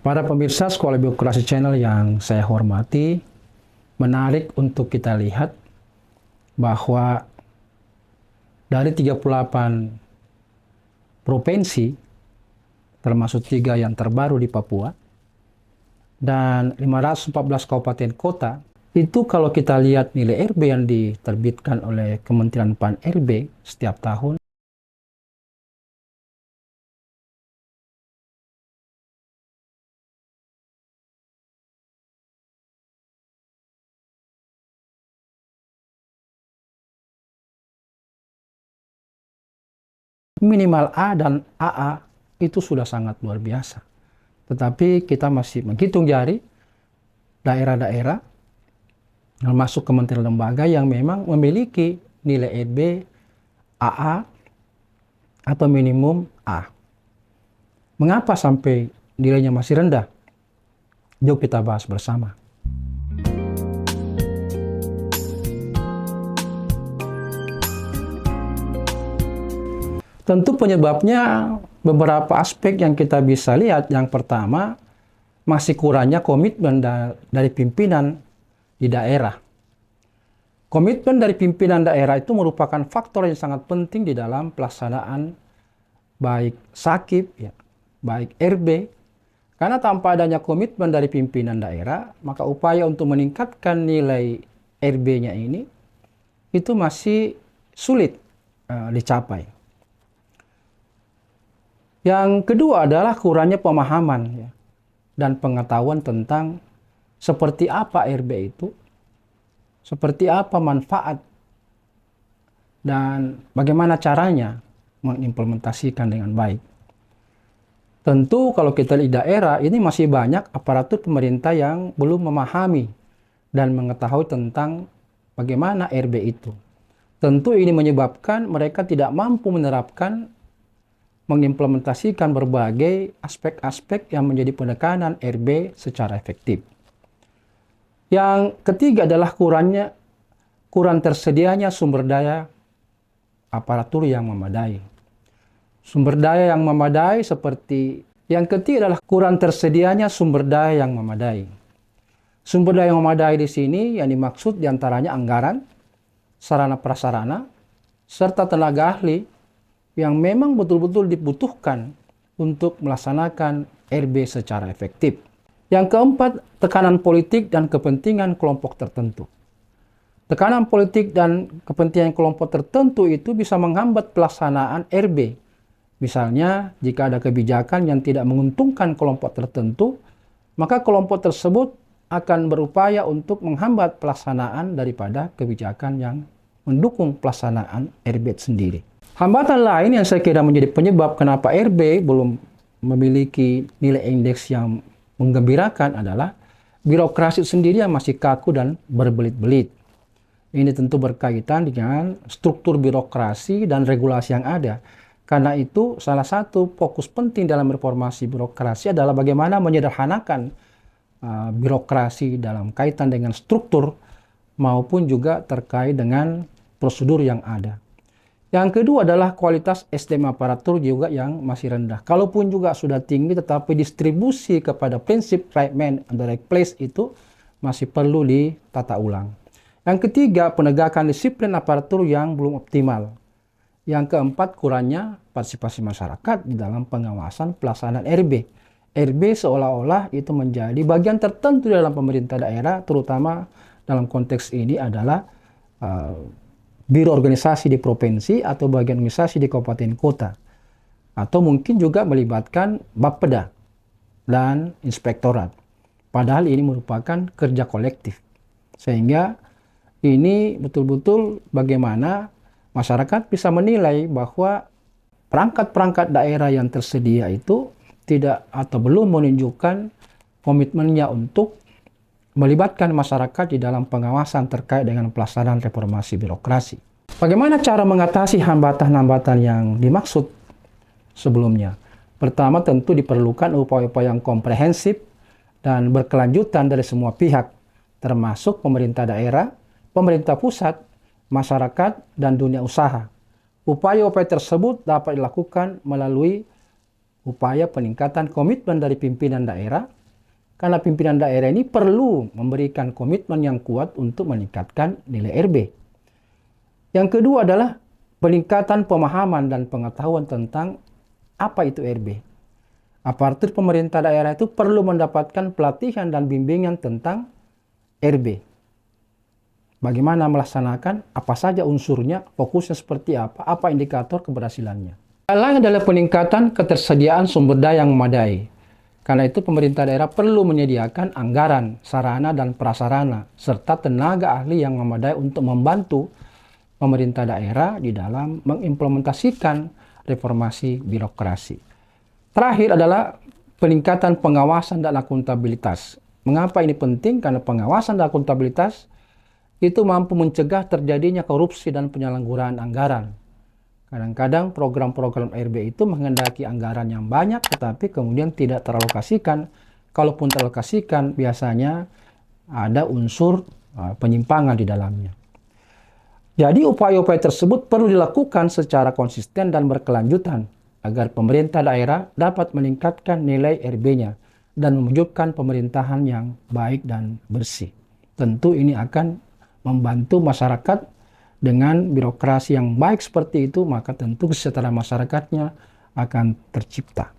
Para pemirsa Sekolah Birokrasi Channel yang saya hormati, menarik untuk kita lihat bahwa dari 38 provinsi, termasuk 3 yang terbaru di Papua, dan 514 kabupaten kota, itu kalau kita lihat nilai RB yang diterbitkan oleh Kementerian PAN RB setiap tahun, minimal A dan AA itu sudah sangat luar biasa. Tetapi kita masih menghitung jari daerah-daerah, termasuk kementerian lembaga yang memang memiliki nilai RB AA atau minimum A. Mengapa sampai nilainya masih rendah? Yuk kita bahas bersama. Tentu penyebabnya beberapa aspek yang kita bisa lihat. Yang pertama, masih kurangnya komitmen dari pimpinan di daerah. Komitmen dari pimpinan daerah itu merupakan faktor yang sangat penting di dalam pelaksanaan baik Sakip, ya, baik RB. Karena tanpa adanya komitmen dari pimpinan daerah, maka upaya untuk meningkatkan nilai RB-nya ini itu masih sulit dicapai. Yang kedua adalah kurangnya pemahaman, ya, dan pengetahuan tentang seperti apa RB itu, seperti apa manfaat, dan bagaimana caranya mengimplementasikan dengan baik. Tentu kalau kita di daerah ini masih banyak aparatur pemerintah yang belum memahami dan mengetahui tentang bagaimana RB itu. Tentu ini menyebabkan mereka tidak mampu menerapkan, mengimplementasikan berbagai aspek-aspek yang menjadi penekanan RB secara efektif. Yang ketiga adalah kurang tersedianya sumber daya aparatur yang memadai. Sumber daya yang memadai seperti yang ketiga adalah kurang tersedianya sumber daya yang memadai. Sumber daya yang memadai di sini yang dimaksud diantaranya anggaran, sarana prasarana, serta tenaga ahli yang memang betul-betul dibutuhkan untuk melaksanakan RB secara efektif. Yang keempat, tekanan politik dan kepentingan kelompok tertentu. Tekanan politik dan kepentingan kelompok tertentu itu bisa menghambat pelaksanaan RB. Misalnya, jika ada kebijakan yang tidak menguntungkan kelompok tertentu, maka kelompok tersebut akan berupaya untuk menghambat pelaksanaan daripada kebijakan yang mendukung pelaksanaan RB sendiri. Hambatan lain yang saya kira menjadi penyebab kenapa RB belum memiliki nilai indeks yang menggembirakan adalah birokrasi sendiri yang masih kaku dan berbelit-belit. Ini tentu berkaitan dengan struktur birokrasi dan regulasi yang ada. Karena itu, salah satu fokus penting dalam reformasi birokrasi adalah bagaimana menyederhanakan birokrasi dalam kaitan dengan struktur maupun juga terkait dengan prosedur yang ada. Yang kedua adalah kualitas SDM aparatur juga yang masih rendah. Kalaupun juga sudah tinggi, tetapi distribusi kepada prinsip right man and the right place itu masih perlu ditata ulang. Yang ketiga, penegakan disiplin aparatur yang belum optimal. Yang keempat, kurangnya partisipasi masyarakat di dalam pengawasan pelaksanaan RB. RB seolah-olah itu menjadi bagian tertentu dalam pemerintah daerah, terutama dalam konteks ini adalah biro organisasi di provinsi atau bagian organisasi di kabupaten kota. Atau mungkin juga melibatkan Bapeda dan inspektorat. Padahal ini merupakan kerja kolektif. Sehingga ini betul-betul bagaimana masyarakat bisa menilai bahwa perangkat-perangkat daerah yang tersedia itu tidak atau belum menunjukkan komitmennya untuk melibatkan masyarakat di dalam pengawasan terkait dengan pelaksanaan reformasi birokrasi. Bagaimana cara mengatasi hambatan-hambatan yang dimaksud sebelumnya? Pertama, tentu diperlukan upaya-upaya yang komprehensif dan berkelanjutan dari semua pihak, termasuk pemerintah daerah, pemerintah pusat, masyarakat, dan dunia usaha. Upaya-upaya tersebut dapat dilakukan melalui upaya peningkatan komitmen dari pimpinan daerah, karena pimpinan daerah ini perlu memberikan komitmen yang kuat untuk meningkatkan nilai RB. Yang kedua adalah peningkatan pemahaman dan pengetahuan tentang apa itu RB. Aparatur pemerintah daerah itu perlu mendapatkan pelatihan dan bimbingan tentang RB. Bagaimana melaksanakan, apa saja unsurnya, fokusnya seperti apa indikator keberhasilannya. Hal lain adalah peningkatan ketersediaan sumber daya yang memadai. Karena itu pemerintah daerah perlu menyediakan anggaran, sarana dan prasarana, serta tenaga ahli yang memadai untuk membantu pemerintah daerah di dalam mengimplementasikan reformasi birokrasi. Terakhir adalah peningkatan pengawasan dan akuntabilitas. Mengapa ini penting? Karena pengawasan dan akuntabilitas itu mampu mencegah terjadinya korupsi dan penyalahgunaan anggaran. Kadang-kadang program-program RB itu menghendaki anggaran yang banyak, tetapi kemudian tidak teralokasikan. Kalaupun teralokasikan, biasanya ada unsur penyimpangan di dalamnya. Jadi upaya-upaya tersebut perlu dilakukan secara konsisten dan berkelanjutan, agar pemerintah daerah dapat meningkatkan nilai RB-nya dan mewujudkan pemerintahan yang baik dan bersih. Tentu ini akan membantu masyarakat. Dengan birokrasi yang baik seperti itu, maka tentu kesejahteraan masyarakatnya akan tercipta.